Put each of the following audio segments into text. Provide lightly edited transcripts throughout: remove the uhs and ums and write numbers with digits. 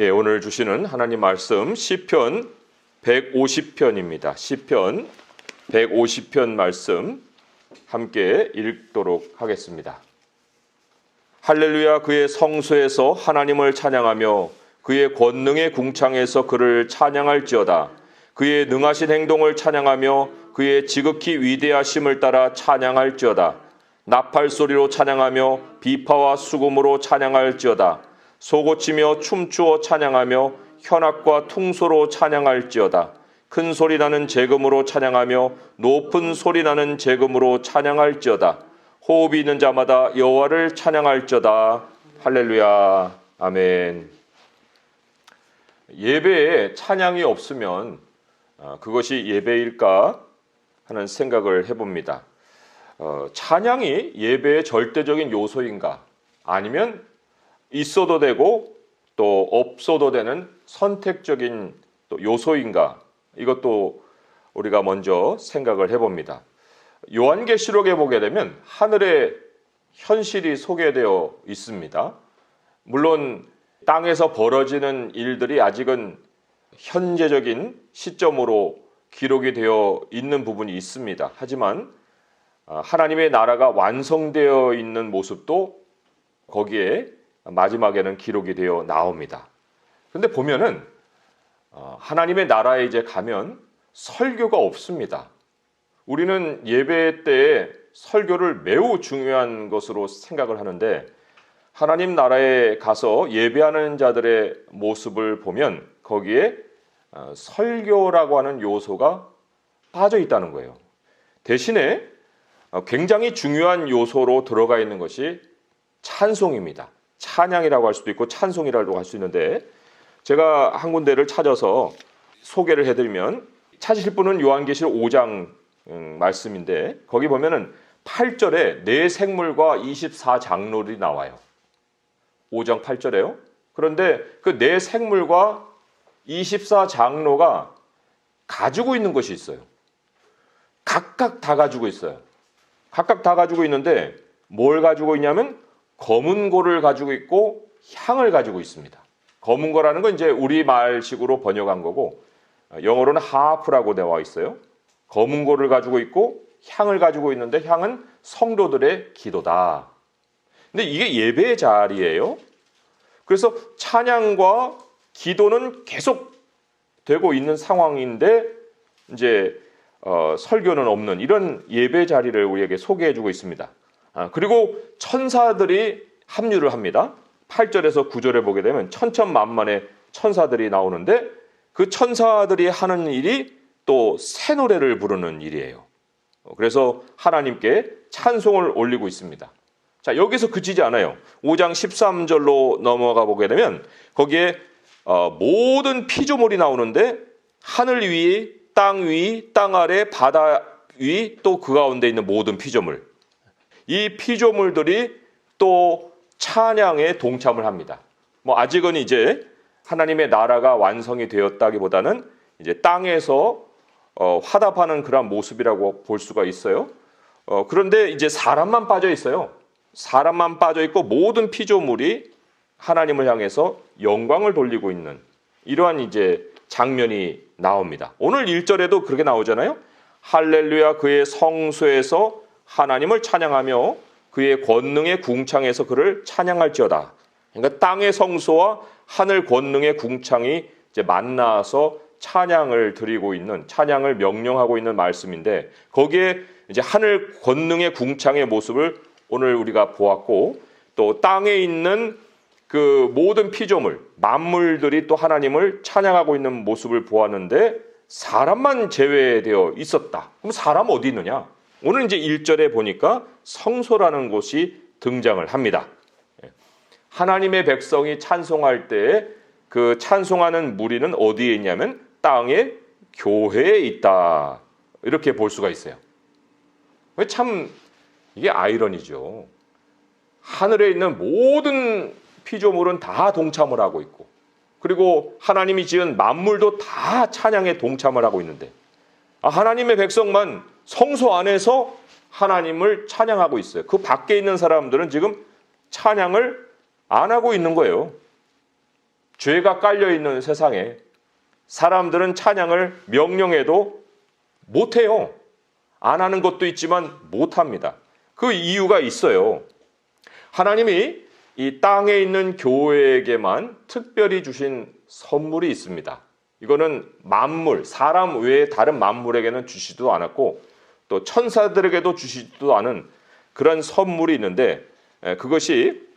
오늘 주시는 하나님 말씀 시편 150편입니다. 시편 150편 말씀 함께 읽도록 하겠습니다. 할렐루야. 그의 성소에서 하나님을 찬양하며 그의 권능의 궁창에서 그를 찬양할지어다. 그의 능하신 행동을 찬양하며 그의 지극히 위대하심을 따라 찬양할지어다. 나팔 소리로 찬양하며 비파와 수금으로 찬양할지어다. 소고치며 춤추어 찬양하며 현악과 퉁소로 찬양할지어다. 큰 소리 나는 제금으로 찬양하며 높은 소리 나는 제금으로 찬양할지어다. 호흡이 있는 자마다 여호와를 찬양할지어다. 할렐루야. 아멘. 예배에 찬양이 없으면 그것이 예배일까 하는 생각을 해봅니다. 찬양이 예배의 절대적인 요소인가, 아니면 있어도 되고 또 없어도 되는 선택적인 또 요소인가, 이것도 우리가 먼저 생각을 해봅니다. 요한계시록에 보게 되면 하늘의 현실이 소개되어 있습니다. 물론 땅에서 벌어지는 일들이 아직은 현재적인 시점으로 기록이 되어 있는 부분이 있습니다. 하지만 하나님의 나라가 완성되어 있는 모습도 거기에 마지막에는 기록이 되어 나옵니다. 그런데 보면은 하나님의 나라에 이제 가면 설교가 없습니다. 우리는 예배 때에 설교를 매우 중요한 것으로 생각을 하는데, 하나님 나라에 가서 예배하는 자들의 모습을 보면 거기에 설교라고 하는 요소가 빠져 있다는 거예요. 대신에 굉장히 중요한 요소로 들어가 있는 것이 찬송입니다. 찬양이라고 할 수도 있고 찬송이라고 할 수 있는데, 제가 한 군데를 찾아서 소개를 해드리면, 찾으실 분은 요한계시록 5장 말씀인데, 거기 보면은 8절에 네 생물과 24장로들이 나와요. 5장 8절에요. 그런데 그 네 생물과 24장로가 가지고 있는 것이 있어요. 각각 다 가지고 있어요. 각각 다 가지고 있는데 뭘 가지고 있냐면 검은 고를 가지고 있고 향을 가지고 있습니다. 검은 거라는 건 이제 우리말식으로 번역한 거고, 영어로는 하프라고 되어 있어요. 검은 고를 가지고 있고 향을 가지고 있는데, 향은 성도들의 기도다. 근데 이게 예배의 자리예요. 그래서 찬양과 기도는 계속 되고 있는 상황인데, 이제 설교는 없는 이런 예배 자리를 우리에게 소개해주고 있습니다. 그리고 천사들이 합류를 합니다. 8절에서 9절에 보게 되면 천천만만의 천사들이 나오는데, 그 천사들이 하는 일이 또 새 노래를 부르는 일이에요. 그래서 하나님께 찬송을 올리고 있습니다. 자, 여기서 그치지 않아요. 5장 13절로 넘어가 보게 되면 거기에 모든 피조물이 나오는데, 하늘 위, 땅 위, 땅 아래, 바다 위, 또 그 가운데 있는 모든 피조물, 이 피조물들이 또 찬양에 동참을 합니다. 아직은 이제 하나님의 나라가 완성이 되었다기보다는 이제 땅에서 화답하는 그런 모습이라고 볼 수가 있어요. 그런데 이제 사람만 빠져 있어요. 사람만 빠져 있고 모든 피조물이 하나님을 향해서 영광을 돌리고 있는 이러한 이제 장면이 나옵니다. 오늘 1절에도 그렇게 나오잖아요. 할렐루야. 그의 성소에서 하나님을 찬양하며 그의 권능의 궁창에서 그를 찬양할지어다. 그러니까 땅의 성소와 하늘 권능의 궁창이 이제 만나서 찬양을 드리고 있는, 찬양을 명령하고 있는 말씀인데, 거기에 이제 하늘 권능의 궁창의 모습을 오늘 우리가 보았고, 또 땅에 있는 그 모든 피조물, 만물들이 또 하나님을 찬양하고 있는 모습을 보았는데, 사람만 제외되어 있었다. 그럼 사람 어디 있느냐? 오늘 이제 1절에 보니까 성소라는 곳이 등장을 합니다. 하나님의 백성이 찬송할 때 그 찬송하는 무리는 어디에 있냐면 땅의 교회에 있다. 이렇게 볼 수가 있어요. 참 이게 아이러니죠. 하늘에 있는 모든 피조물은 다 동참을 하고 있고, 그리고 하나님이 지은 만물도 다 찬양에 동참을 하고 있는데, 하나님의 백성만 성소 안에서 하나님을 찬양하고 있어요. 그 밖에 있는 사람들은 지금 찬양을 안 하고 있는 거예요. 죄가 깔려 있는 세상에 사람들은 찬양을 명령해도 못해요. 안 하는 것도 있지만 못합니다. 그 이유가 있어요. 하나님이 이 땅에 있는 교회에게만 특별히 주신 선물이 있습니다. 이거는 만물, 사람 외에 다른 만물에게는 주시지도 않았고 또 천사들에게도 주시지도 않은 그런 선물이 있는데, 그것이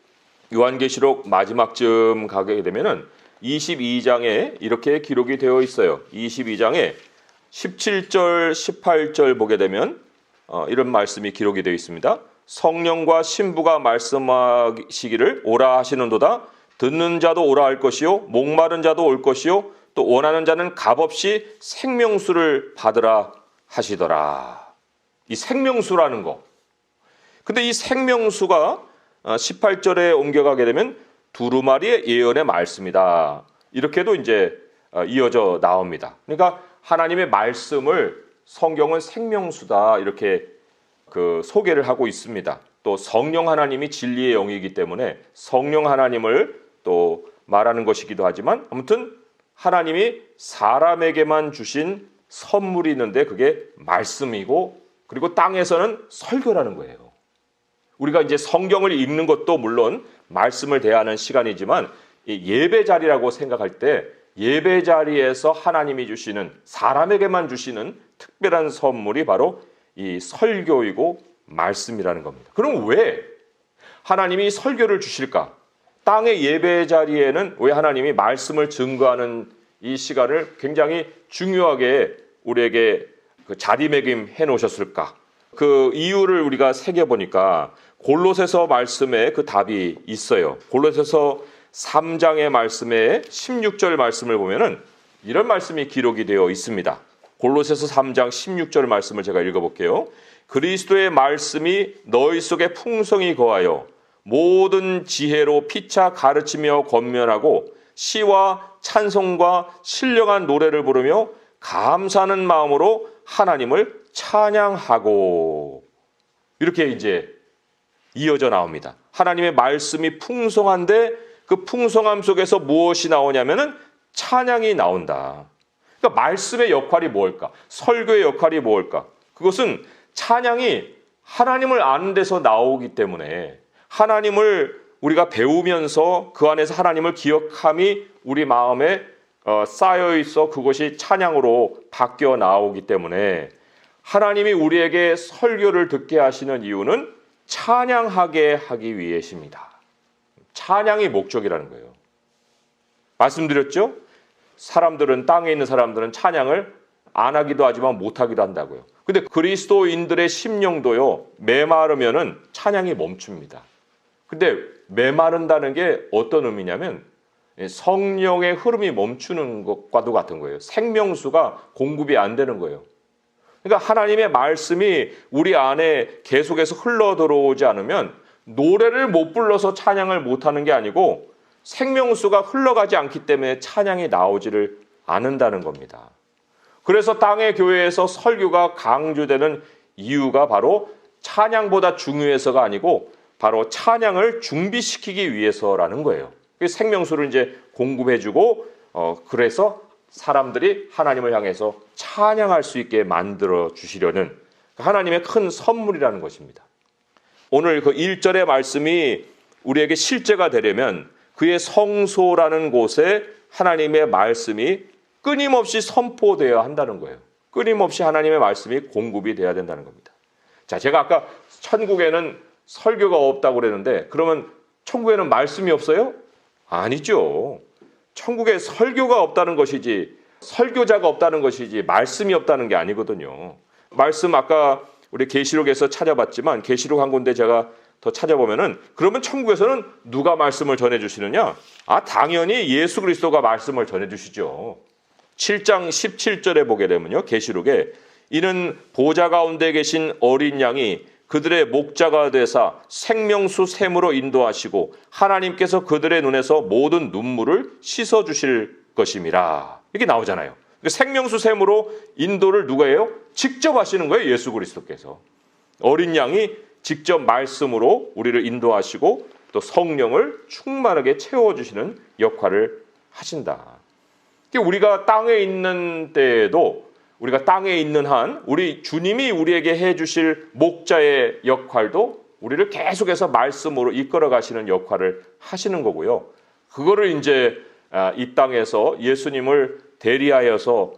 요한계시록 마지막쯤 가게 되면은 22장에 이렇게 기록이 되어 있어요. 22장에 17절, 18절 보게 되면 이런 말씀이 기록이 되어 있습니다. 성령과 신부가 말씀하시기를 오라 하시는도다. 듣는 자도 오라 할 것이요 목마른 자도 올 것이요 또 원하는 자는 값없이 생명수를 받으라 하시더라. 이 생명수라는 거. 근데 이 생명수가 18절에 옮겨가게 되면 두루마리의 예언의 말씀이다. 이렇게도 이제 이어져 나옵니다. 그러니까 하나님의 말씀을 성경은 생명수다 이렇게 소개를 하고 있습니다. 또 성령 하나님이 진리의 영이기 때문에 성령 하나님을 또 말하는 것이기도 하지만, 아무튼 하나님이 사람에게만 주신 선물이 있는데 그게 말씀이고, 그리고 땅에서는 설교라는 거예요. 우리가 이제 성경을 읽는 것도 물론 말씀을 대하는 시간이지만 예배 자리라고 생각할 때 예배 자리에서 하나님이 주시는, 사람에게만 주시는 특별한 선물이 바로 이 설교이고 말씀이라는 겁니다. 그럼 왜 하나님이 설교를 주실까? 땅의 예배 자리에는 왜 하나님이 말씀을 증거하는 이 시간을 굉장히 중요하게 우리에게 자리매김해 놓으셨을까? 그 이유를 우리가 새겨보니까 골로새서 말씀에 그 답이 있어요. 골로새서 3장의 말씀에 16절 말씀을 보면은 이런 말씀이 기록이 되어 있습니다. 골로새서 3장 16절 말씀을 제가 읽어볼게요. 그리스도의 말씀이 너희 속에 풍성히 거하여 모든 지혜로 피차 가르치며 권면하고 시와 찬송과 신령한 노래를 부르며 감사하는 마음으로 하나님을 찬양하고, 이렇게 이제 이어져 나옵니다. 하나님의 말씀이 풍성한데 그 풍성함 속에서 무엇이 나오냐면은 찬양이 나온다. 그러니까 말씀의 역할이 뭘까? 설교의 역할이 뭘까? 그것은 찬양이 하나님을 아는 데서 나오기 때문에 하나님을 우리가 배우면서 그 안에서 하나님을 기억함이 우리 마음에 쌓여 있어 그것이 찬양으로 바뀌어 나오기 때문에 하나님이 우리에게 설교를 듣게 하시는 이유는 찬양하게 하기 위해십니다. 찬양이 목적이라는 거예요. 말씀드렸죠? 사람들은, 땅에 있는 사람들은 찬양을 안 하기도 하지만 못 하기도 한다고요. 근데 그리스도인들의 심령도요, 메마르면은 찬양이 멈춥니다. 근데 메마른다는 게 어떤 의미냐면 성령의 흐름이 멈추는 것과도 같은 거예요. 생명수가 공급이 안 되는 거예요. 그러니까 하나님의 말씀이 우리 안에 계속해서 흘러 들어오지 않으면 노래를 못 불러서 찬양을 못하는 게 아니고 생명수가 흘러가지 않기 때문에 찬양이 나오지를 않는다는 겁니다. 그래서 땅의 교회에서 설교가 강조되는 이유가 바로 찬양보다 중요해서가 아니고 바로 찬양을 준비시키기 위해서라는 거예요. 생명수를 이제 공급해주고 그래서 사람들이 하나님을 향해서 찬양할 수 있게 만들어 주시려는 하나님의 큰 선물이라는 것입니다. 오늘 그 1절의 말씀이 우리에게 실제가 되려면 그의 성소라는 곳에 하나님의 말씀이 끊임없이 선포되어야 한다는 거예요. 끊임없이 하나님의 말씀이 공급이 돼야 된다는 겁니다. 자, 제가 아까 천국에는 설교가 없다고 그랬는데 그러면 천국에는 말씀이 없어요? 아니죠. 천국에 설교가 없다는 것이지 설교자가 없다는 것이지 말씀이 없다는 게 아니거든요. 말씀 아까 우리 계시록에서 찾아봤지만 계시록 한 군데 제가 더 찾아보면은 그러면 천국에서는 누가 말씀을 전해주시느냐? 당연히 예수 그리스도가 말씀을 전해주시죠. 7장 17절에 보게 되면요, 계시록에 이는 보좌 가운데 계신 어린 양이 그들의 목자가 되사 생명수 샘으로 인도하시고 하나님께서 그들의 눈에서 모든 눈물을 씻어주실 것임이라. 이렇게 나오잖아요. 생명수 샘으로 인도를 누가 해요? 직접 하시는 거예요. 예수 그리스도께서. 어린 양이 직접 말씀으로 우리를 인도하시고 또 성령을 충만하게 채워주시는 역할을 하신다. 우리가 땅에 있는 때에도 우리가 땅에 있는 한 우리 주님이 우리에게 해주실 목자의 역할도 우리를 계속해서 말씀으로 이끌어 가시는 역할을 하시는 거고요. 그거를 이제 이 땅에서 예수님을 대리하여서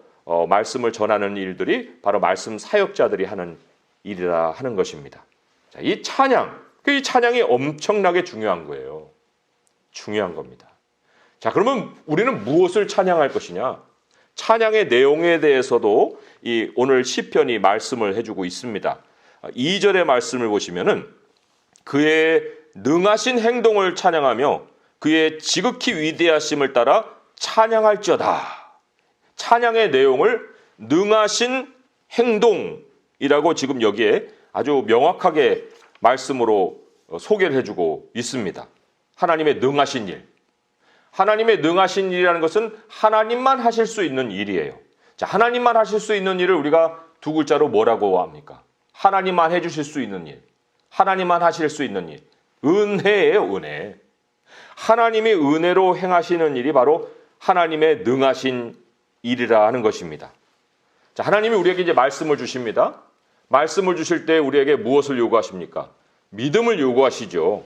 말씀을 전하는 일들이 바로 말씀 사역자들이 하는 일이라 하는 것입니다. 자, 이 찬양이 엄청나게 중요한 거예요. 중요한 겁니다. 자, 그러면 우리는 무엇을 찬양할 것이냐? 찬양의 내용에 대해서도 이 오늘 시편이 말씀을 해주고 있습니다. 2절의 말씀을 보시면은 그의 능하신 행동을 찬양하며 그의 지극히 위대하심을 따라 찬양할지어다. 찬양의 내용을 능하신 행동이라고 지금 여기에 아주 명확하게 말씀으로 소개를 해주고 있습니다. 하나님의 능하신 일. 하나님의 능하신 일이라는 것은 하나님만 하실 수 있는 일이에요. 자, 하나님만 하실 수 있는 일을 우리가 두 글자로 뭐라고 합니까? 하나님만 해주실 수 있는 일. 하나님만 하실 수 있는 일. 은혜예요, 은혜. 하나님이 은혜로 행하시는 일이 바로 하나님의 능하신 일이라 하는 것입니다. 자, 하나님이 우리에게 이제 말씀을 주십니다. 말씀을 주실 때 우리에게 무엇을 요구하십니까? 믿음을 요구하시죠.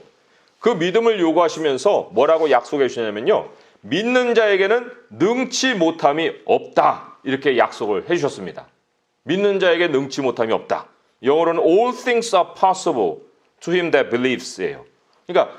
그 믿음을 요구하시면서 뭐라고 약속해 주시냐면요. 믿는 자에게는 능치 못함이 없다. 이렇게 약속을 해 주셨습니다. 믿는 자에게 능치 못함이 없다. 영어로는 all things are possible to him that believes예요. 그러니까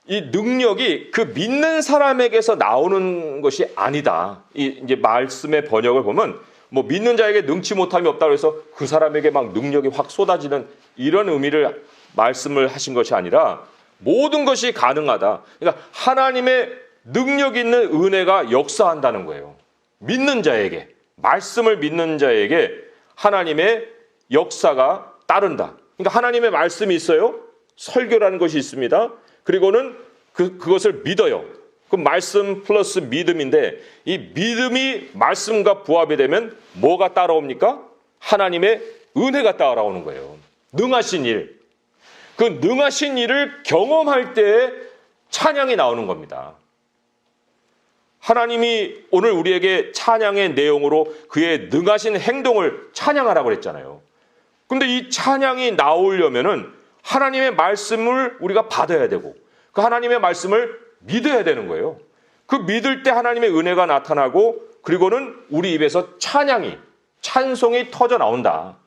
이 능력이 그 믿는 사람에게서 나오는 것이 아니다. 이제 말씀의 번역을 보면 뭐 믿는 자에게 능치 못함이 없다고 해서 그 사람에게 막 능력이 확 쏟아지는 이런 의미를 말씀을 하신 것이 아니라 모든 것이 가능하다. 그러니까 하나님의 능력 있는 은혜가 역사한다는 거예요. 믿는 자에게, 말씀을 믿는 자에게 하나님의 역사가 따른다. 그러니까 하나님의 말씀이 있어요. 설교라는 것이 있습니다. 그리고는 그것을 믿어요. 그 말씀 플러스 믿음인데 이 믿음이 말씀과 부합이 되면 뭐가 따라옵니까? 하나님의 은혜가 따라오는 거예요. 능하신 일. 그 능하신 일을 경험할 때에 찬양이 나오는 겁니다. 하나님이 오늘 우리에게 찬양의 내용으로 그의 능하신 행동을 찬양하라고 그랬잖아요. 근데 이 찬양이 나오려면은 하나님의 말씀을 우리가 받아야 되고 그 하나님의 말씀을 믿어야 되는 거예요. 그 믿을 때 하나님의 은혜가 나타나고 그리고는 우리 입에서 찬송이 터져 나온다.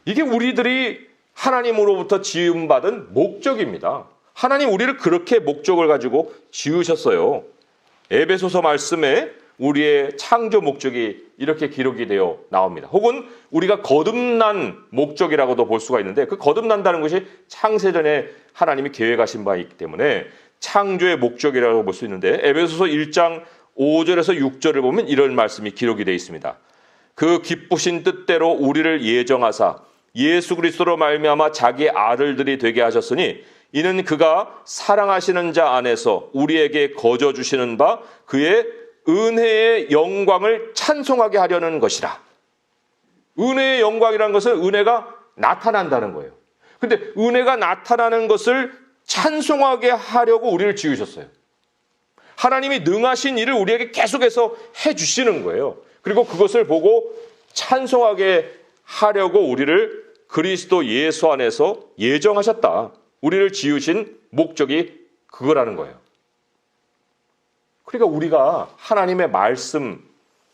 이게 우리들이 하나님으로부터 지음받은 목적입니다. 하나님 우리를 그렇게 목적을 가지고 지으셨어요. 에베소서 말씀에 우리의 창조 목적이 이렇게 기록이 되어 나옵니다. 혹은 우리가 거듭난 목적이라고도 볼 수가 있는데 그 거듭난다는 것이 창세전에 하나님이 계획하신 바이기 때문에 창조의 목적이라고 볼 수 있는데 에베소서 1장 5절에서 6절을 보면 이런 말씀이 기록이 되어 있습니다. 그 기쁘신 뜻대로 우리를 예정하사 예수 그리스도로 말미암아 자기의 아들들이 되게 하셨으니 이는 그가 사랑하시는 자 안에서 우리에게 거저 주시는 바 그의 은혜의 영광을 찬송하게 하려는 것이라. 은혜의 영광이라는 것은 은혜가 나타난다는 거예요. 근데 은혜가 나타나는 것을 찬송하게 하려고 우리를 지으셨어요. 하나님이 능하신 일을 우리에게 계속해서 해주시는 거예요. 그리고 그것을 보고 찬송하게 하려고 우리를 그리스도 예수 안에서 예정하셨다. 우리를 지으신 목적이 그거라는 거예요. 그러니까 우리가 하나님의 말씀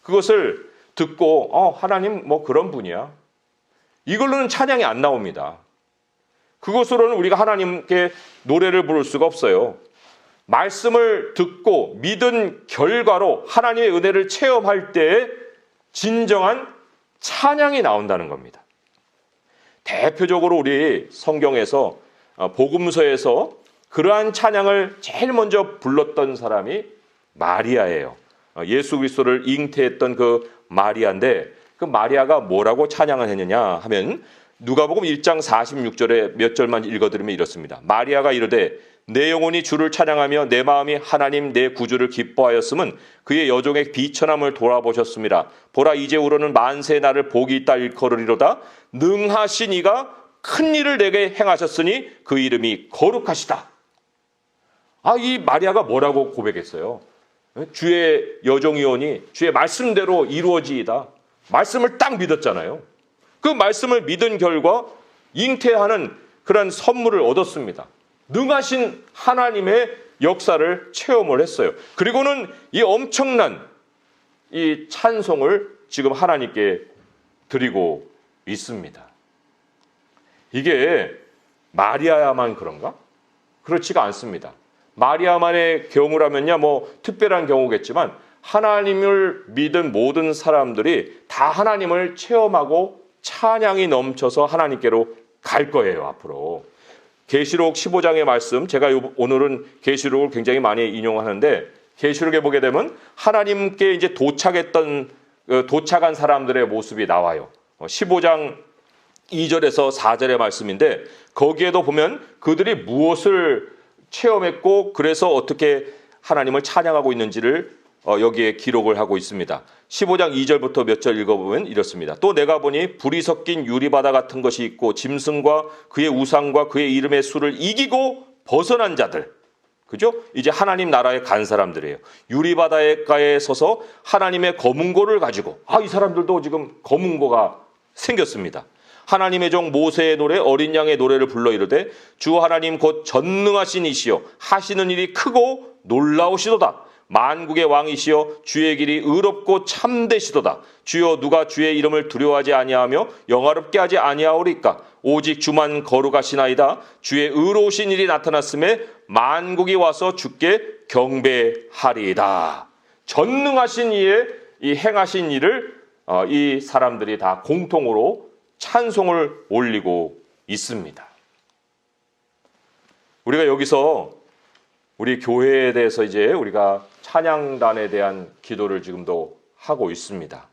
그것을 듣고 하나님 뭐 그런 분이야. 이걸로는 찬양이 안 나옵니다. 그것으로는 우리가 하나님께 노래를 부를 수가 없어요. 말씀을 듣고 믿은 결과로 하나님의 은혜를 체험할 때에 진정한 찬양이 나온다는 겁니다. 대표적으로 우리 성경에서 복음서에서 그러한 찬양을 제일 먼저 불렀던 사람이 마리아예요. 예수 그리스도를 잉태했던 그 마리아인데 그 마리아가 뭐라고 찬양을 했느냐 하면 누가복음 1장 46절에 몇 절만 읽어드리면 이렇습니다. 마리아가 이르되 내 영혼이 주를 찬양하며 내 마음이 하나님 내 구주를 기뻐하였음은 그의 여종의 비천함을 돌아보셨습니다. 보라 이제후로는 만세 나를 복이 있다 일컬으리로다. 능하신 이가 큰 일을 내게 행하셨으니 그 이름이 거룩하시다. 이 마리아가 뭐라고 고백했어요? 주의 여종이오니 주의 말씀대로 이루어지이다. 말씀을 딱 믿었잖아요. 그 말씀을 믿은 결과 잉태하는 그런 선물을 얻었습니다. 능하신 하나님의 역사를 체험을 했어요. 그리고는 이 엄청난 이 찬송을 지금 하나님께 드리고 있습니다. 이게 마리아야만 그런가? 그렇지가 않습니다. 마리아만의 경우라면야 뭐 특별한 경우겠지만 하나님을 믿은 모든 사람들이 다 하나님을 체험하고 찬양이 넘쳐서 하나님께로 갈 거예요, 앞으로. 계시록 15장의 말씀, 제가 오늘은 계시록을 굉장히 많이 인용하는데 계시록에 보게 되면 하나님께 이제 도착한 사람들의 모습이 나와요. 15장 2절에서 4절의 말씀인데 거기에도 보면 그들이 무엇을 체험했고 그래서 어떻게 하나님을 찬양하고 있는지를 여기에 기록을 하고 있습니다. 15장 2절부터 몇 절 읽어보면 이렇습니다. 또 내가 보니 불이 섞인 유리바다 같은 것이 있고 짐승과 그의 우상과 그의 이름의 수를 이기고 벗어난 자들, 그죠? 이제 하나님 나라에 간 사람들이에요. 유리바다가에 서서 하나님의 검은고를 가지고 이 사람들도 지금 검은고가 생겼습니다. 하나님의 종 모세의 노래 어린 양의 노래를 불러 이르되 주 하나님 곧 전능하신 이시여 하시는 일이 크고 놀라우시도다. 만국의 왕이시여 주의 길이 의롭고 참되시도다. 주여 누가 주의 이름을 두려워하지 아니하며 영화롭게 하지 아니하오리까. 오직 주만 거룩하시나이다. 주의 의로우신 일이 나타났음에 만국이 와서 주께 경배하리이다. 전능하신 이의 이 행하신 일을 이 사람들이 다 공통으로 찬송을 올리고 있습니다. 우리가 여기서 우리 교회에 대해서 이제 우리가 찬양단에 대한 기도를 지금도 하고 있습니다.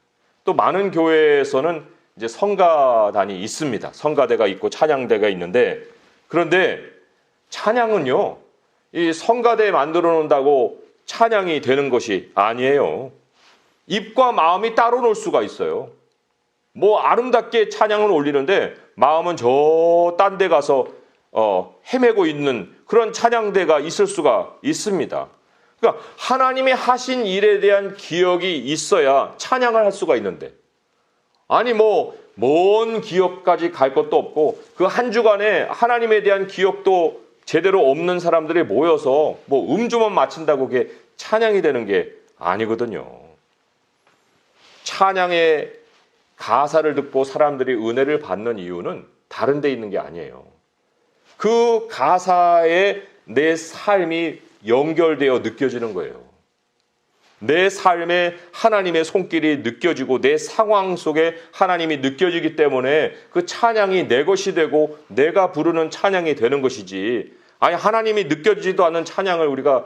또 많은 교회에서는 이제 성가단이 있습니다. 성가대가 있고 찬양대가 있는데 그런데 찬양은요, 이 성가대 만들어 놓는다고 찬양이 되는 것이 아니에요. 입과 마음이 따로 놀 수가 있어요. 뭐 아름답게 찬양을 올리는데 마음은 저 딴 데 가서 헤매고 있는 그런 찬양대가 있을 수가 있습니다. 그러니까 하나님이 하신 일에 대한 기억이 있어야 찬양을 할 수가 있는데 아니 뭐 먼 기억까지 갈 것도 없고 그 한 주간에 하나님에 대한 기억도 제대로 없는 사람들이 모여서 뭐 음주만 마친다고 그게 찬양이 되는 게 아니거든요. 찬양의 가사를 듣고 사람들이 은혜를 받는 이유는 다른 데 있는 게 아니에요. 그 가사에 내 삶이 연결되어 느껴지는 거예요. 내 삶에 하나님의 손길이 느껴지고 내 상황 속에 하나님이 느껴지기 때문에 그 찬양이 내 것이 되고 내가 부르는 찬양이 되는 것이지, 아니 하나님이 느껴지지도 않는 찬양을 우리가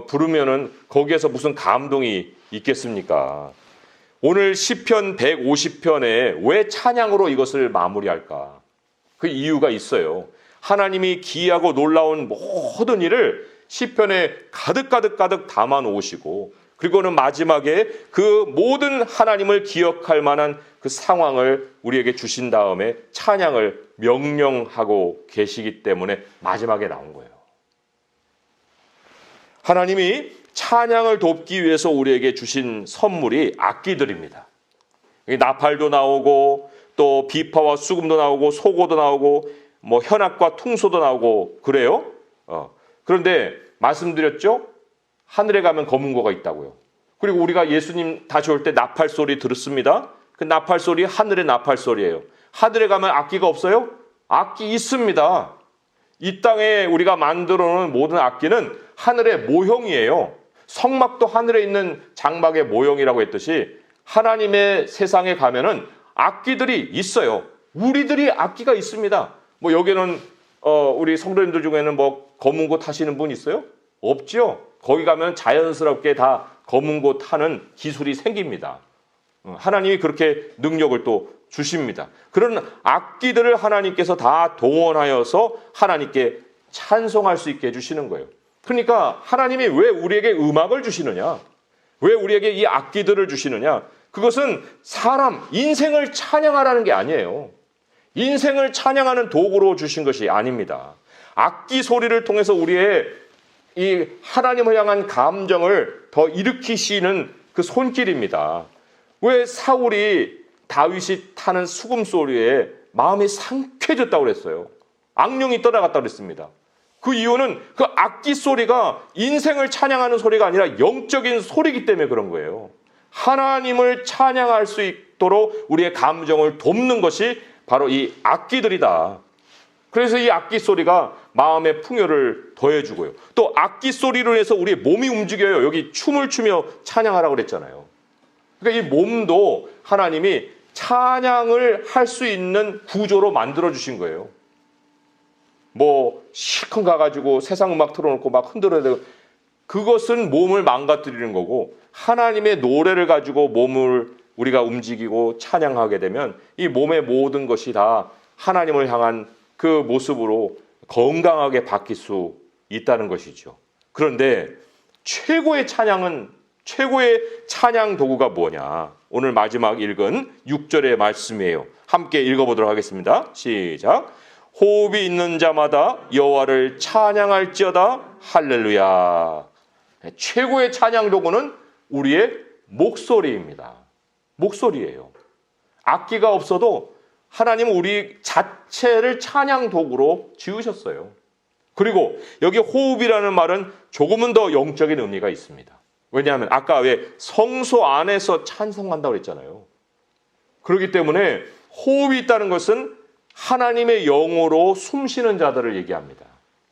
부르면은 거기에서 무슨 감동이 있겠습니까? 오늘 시편 150편에 왜 찬양으로 이것을 마무리할까? 그 이유가 있어요. 하나님이 기이하고 놀라운 모든 일을 시편에 가득 담아 놓으시고 그리고는 마지막에 그 모든 하나님을 기억할 만한 그 상황을 우리에게 주신 다음에 찬양을 명령하고 계시기 때문에 마지막에 나온 거예요. 하나님이 찬양을 돕기 위해서 우리에게 주신 선물이 악기들입니다. 나팔도 나오고 또 비파와 수금도 나오고 소고도 나오고 뭐 현악과 퉁소도 나오고 그래요. 그런데 말씀드렸죠? 하늘에 가면 검은고가 있다고요. 그리고 우리가 예수님 다시 올 때 나팔 소리 들었습니다. 그 나팔 소리 하늘의 나팔 소리예요. 하늘에 가면 악기가 없어요? 악기 있습니다. 이 땅에 우리가 만들어 놓은 모든 악기는 하늘의 모형이에요. 성막도 하늘에 있는 장막의 모형이라고 했듯이 하나님의 세상에 가면은 악기들이 있어요. 우리들이 악기가 있습니다. 뭐 여기는 우리 성도님들 중에는 뭐 검은고 타시는 분 있어요? 없죠. 거기 가면 자연스럽게 다 검은고 타는 기술이 생깁니다. 하나님이 그렇게 능력을 또 주십니다. 그런 악기들을 하나님께서 다 동원하여서 하나님께 찬송할 수 있게 해주시는 거예요. 그러니까 하나님이 왜 우리에게 음악을 주시느냐? 왜 우리에게 이 악기들을 주시느냐? 그것은 사람, 인생을 찬양하라는 게 아니에요. 인생을 찬양하는 도구로 주신 것이 아닙니다. 악기 소리를 통해서 우리의 이 하나님을 향한 감정을 더 일으키시는 그 손길입니다. 왜 사울이 다윗이 타는 수금 소리에 마음이 상쾌해졌다고 그랬어요? 악령이 떠나갔다고 그랬습니다. 그 이유는 그 악기 소리가 인생을 찬양하는 소리가 아니라 영적인 소리이기 때문에 그런 거예요. 하나님을 찬양할 수 있도록 우리의 감정을 돕는 것이 바로 이 악기들이다. 그래서 이 악기 소리가 마음의 풍요를 더해주고요. 또 악기 소리로 해서 우리의 몸이 움직여요. 여기 춤을 추며 찬양하라고 그랬잖아요. 그러니까 이 몸도 하나님이 찬양을 할 수 있는 구조로 만들어 주신 거예요. 뭐 실컷 가가지고 세상 음악 틀어놓고 막 흔들어야 되고, 그것은 몸을 망가뜨리는 거고, 하나님의 노래를 가지고 몸을 우리가 움직이고 찬양하게 되면 이 몸의 모든 것이 다 하나님을 향한 그 모습으로 건강하게 바뀔 수 있다는 것이죠. 그런데 최고의 찬양 도구가 뭐냐? 오늘 마지막 읽은 6절의 말씀이에요. 함께 읽어보도록 하겠습니다. 시작. 호흡이 있는 자마다 여호와를 찬양할지어다. 할렐루야. 최고의 찬양 도구는 우리의 목소리입니다. 목소리예요. 악기가 없어도 하나님은 우리 자체를 찬양 도구로 지으셨어요. 그리고 여기 호흡이라는 말은 조금은 더 영적인 의미가 있습니다. 왜냐하면 아까 왜 성소 안에서 찬송한다고 그랬잖아요. 그렇기 때문에 호흡이 있다는 것은 하나님의 영으로 숨쉬는 자들을 얘기합니다.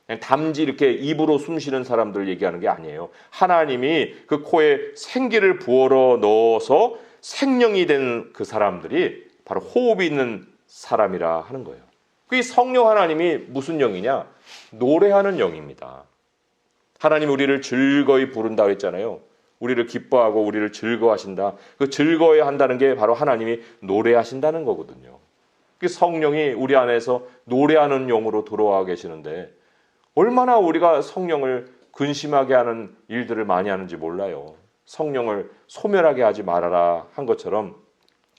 그냥 담지 이렇게 입으로 숨쉬는 사람들을 얘기하는 게 아니에요. 하나님이 그 코에 생기를 부어러 넣어서 생명이 된 그 사람들이 바로 호흡이 있는 사람이라 하는 거예요. 그 성령 하나님이 무슨 영이냐? 노래하는 영입니다. 하나님 우리를 즐거이 부른다고 했잖아요. 우리를 기뻐하고 우리를 즐거워하신다. 그 즐거워야 한다는 게 바로 하나님이 노래하신다는 거거든요. 그 성령이 우리 안에서 노래하는 영으로 들어와 계시는데 얼마나 우리가 성령을 근심하게 하는 일들을 많이 하는지 몰라요. 성령을 소멸하게 하지 말아라 한 것처럼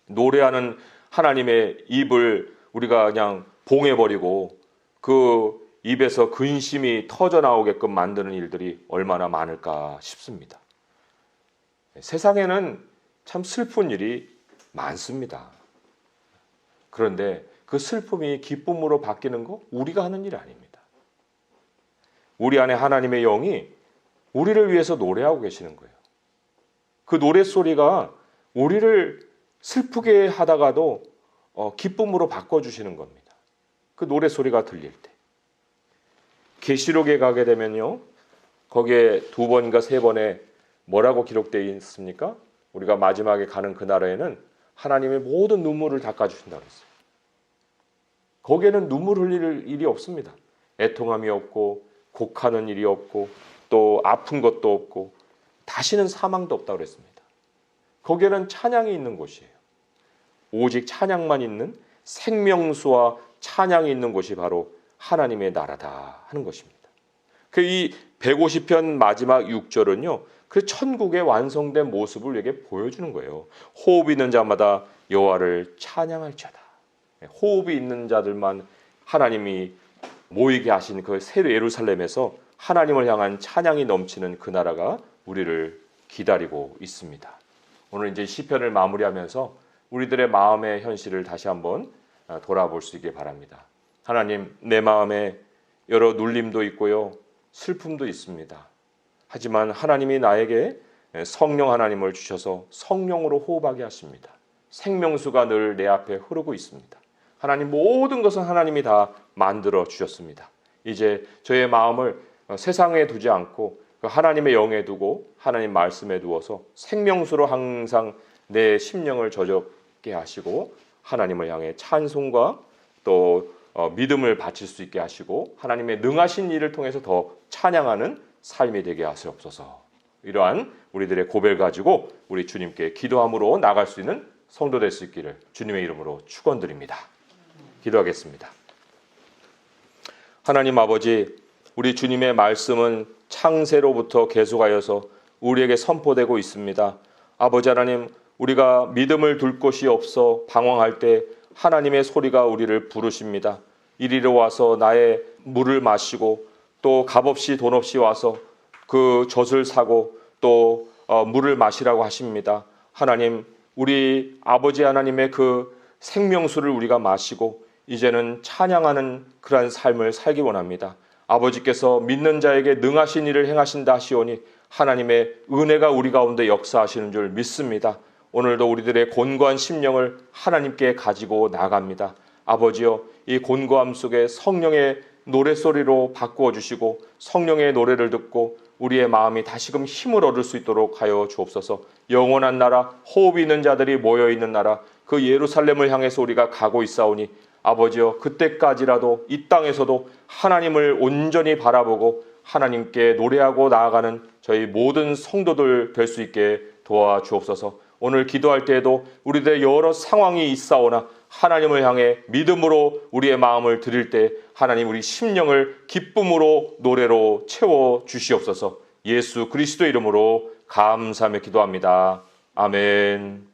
노래하는 하나님의 입을 우리가 그냥 봉해버리고 그 입에서 근심이 터져나오게끔 만드는 일들이 얼마나 많을까 싶습니다. 세상에는 참 슬픈 일이 많습니다. 그런데 그 슬픔이 기쁨으로 바뀌는 거 우리가 하는 일이 아닙니다. 우리 안에 하나님의 영이 우리를 위해서 노래하고 계시는 거예요. 그 노랫소리가 우리를 슬프게 하다가도 기쁨으로 바꿔주시는 겁니다. 그 노랫소리가 들릴 때. 계시록에 가게 되면요. 거기에 2번인가 3번에 뭐라고 기록되어 있습니까? 우리가 마지막에 가는 그 나라에는 하나님의 모든 눈물을 닦아주신다고 했어요. 거기에는 눈물 흘릴 일이 없습니다. 애통함이 없고 곡하는 일이 없고 또 아픈 것도 없고 다시는 사망도 없다고 그랬습니다. 거기에는 찬양이 있는 곳이에요. 오직 찬양만 있는 생명수와 찬양이 있는 곳이 바로 하나님의 나라다 하는 것입니다. 이 150편 마지막 6절은요. 그 천국의 완성된 모습을 우리에게 보여주는 거예요. 호흡 있는 자마다 여호와를 찬양할지어다. 호흡이 있는 자들만 하나님이 모이게 하신 그 새 예루살렘에서 하나님을 향한 찬양이 넘치는 그 나라가 우리를 기다리고 있습니다. 오늘 이제 시편을 마무리하면서 우리들의 마음의 현실을 다시 한번 돌아볼 수 있게 바랍니다. 하나님, 내 마음에 여러 눌림도 있고요. 슬픔도 있습니다. 하지만 하나님이 나에게 성령 하나님을 주셔서 성령으로 호흡하게 하십니다. 생명수가 늘 내 앞에 흐르고 있습니다. 하나님 모든 것은 하나님이 다 만들어 주셨습니다. 이제 저의 마음을 세상에 두지 않고 하나님의 영에 두고 하나님 말씀에 두어서 생명수로 항상 내 심령을 저적게 하시고 하나님을 향해 찬송과 또 믿음을 바칠 수 있게 하시고 하나님의 능하신 일을 통해서 더 찬양하는 삶이 되게 하시옵소서. 이러한 우리들의 고백을 가지고 우리 주님께 기도함으로 나갈 수 있는 성도 될 수 있기를 주님의 이름으로 축원드립니다. 기도하겠습니다. 하나님 아버지, 우리 주님의 말씀은 창세로부터 계속하여서 우리에게 선포되고 있습니다. 아버지 하나님, 우리가 믿음을 둘 곳이 없어 방황할 때 하나님의 소리가 우리를 부르십니다. 이리로 와서 나의 물을 마시고 또 값없이 돈 없이 와서 그 젖을 사고 또 물을 마시라고 하십니다. 하나님, 우리 아버지 하나님의 그 생명수를 우리가 마시고 이제는 찬양하는 그러한 삶을 살기 원합니다. 아버지께서 믿는 자에게 능하신 일을 행하신다 하시오니 하나님의 은혜가 우리 가운데 역사하시는 줄 믿습니다. 오늘도 우리들의 곤고한 심령을 하나님께 가지고 나갑니다. 아버지여, 이 곤고함 속에 성령의 노랫소리로 바꾸어 주시고 성령의 노래를 듣고 우리의 마음이 다시금 힘을 얻을 수 있도록 하여 주옵소서. 영원한 나라, 호흡이 있는 자들이 모여있는 나라, 그 예루살렘을 향해서 우리가 가고 있사오니 아버지여, 그때까지라도 이 땅에서도 하나님을 온전히 바라보고 하나님께 노래하고 나아가는 저희 모든 성도들 될 수 있게 도와주옵소서. 오늘 기도할 때에도 우리들의 여러 상황이 있사오나 하나님을 향해 믿음으로 우리의 마음을 드릴 때 하나님 우리 심령을 기쁨으로 노래로 채워 주시옵소서. 예수 그리스도 이름으로 감사하며 기도합니다. 아멘.